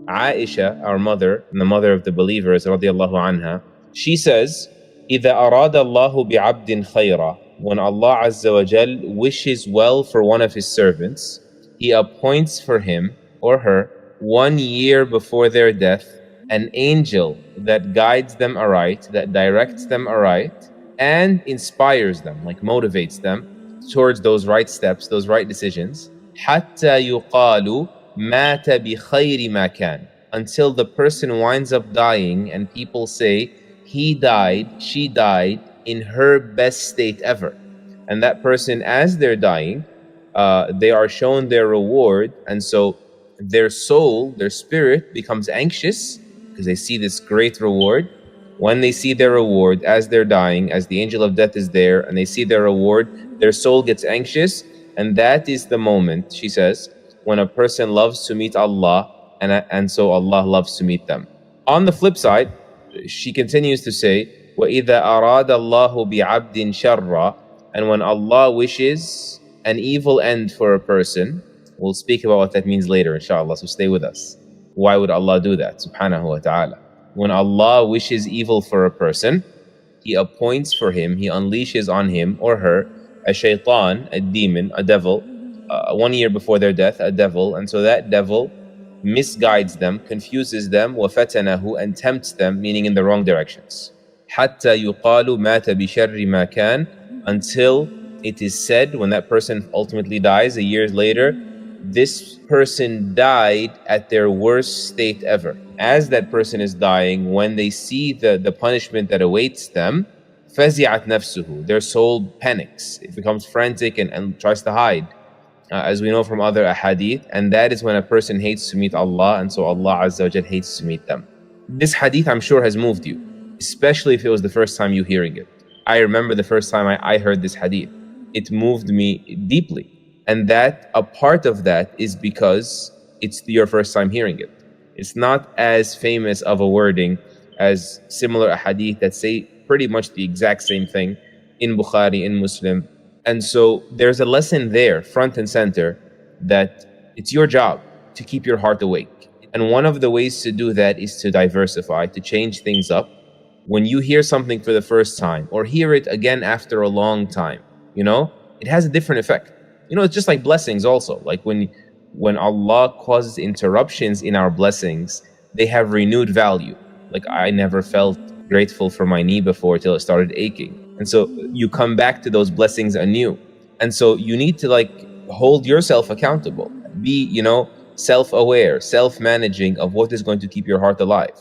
Aisha, our mother, and the mother of the believers, radiallahu anha, she says, إِذَا أَرَادَ اللَّهُ بِعَبْدٍ خَيْرًا, when Allah Azza wa Jal wishes well for one of His servants, He appoints for him or her 1 year before their death an angel that guides them aright, that directs them aright, and inspires them, like motivates them towards those right steps, those right decisions. حَتَّى يُقَالُ مَاتَ بِخَيْرِ مَا كَانَ, until the person winds up dying and people say, he died, she died in her best state ever. And that person, as they're dying, they are shown their reward, and so their soul, their spirit becomes anxious because they see this great reward. When they see their reward as they're dying, as the angel of death is there, and they see their reward, their soul gets anxious, and that is the moment, she says, when a person loves to meet Allah, and so Allah loves to meet them. On the flip side, she continues to say, وَإِذَا أَرَادَ اللَّهُ بِعَبْدٍ شَرًّا, and when Allah wishes an evil end for a person, we'll speak about what that means later, inshallah, so stay with us. Why would Allah do that, subhanahu wa ta'ala? When Allah wishes evil for a person, He appoints for him, He unleashes on him or her a shaitan, a demon, a devil, 1 year before their death, a devil, and so that devil misguides them, confuses them, وَفَتَنَهُ, and tempts them, meaning in the wrong directions. حَتَّى يُقَالُ مَاتَ بِشَرِّ مَا كَانَ, until it is said, when that person ultimately dies a year later, this person died at their worst state ever. As that person is dying, when they see the punishment that awaits them, فَزِعَتْ نَفْسُهُ, their soul panics, it becomes frantic and tries to hide, as we know from other ahadith, and that is when a person hates to meet Allah, and so Allah Azza wa Jal hates to meet them. This hadith, I'm sure, has moved you, especially if it was the first time you hearing it. I remember the first time I heard this hadith. It moved me deeply. And that a part of that is because it's your first time hearing it. It's not as famous of a wording as similar ahadith that say pretty much the exact same thing in Bukhari, in Muslim. And so there's a lesson there, front and center, that it's your job to keep your heart awake. And one of the ways to do that is to diversify, to change things up. When you hear something for the first time, or hear it again after a long time, it has a different effect. It's just like blessings also. Like when Allah causes interruptions in our blessings, they have renewed value. Like I never felt grateful for my knee before till it started aching. And so you come back to those blessings anew. And so you need to hold yourself accountable. Be, self-aware, self-managing of what is going to keep your heart alive.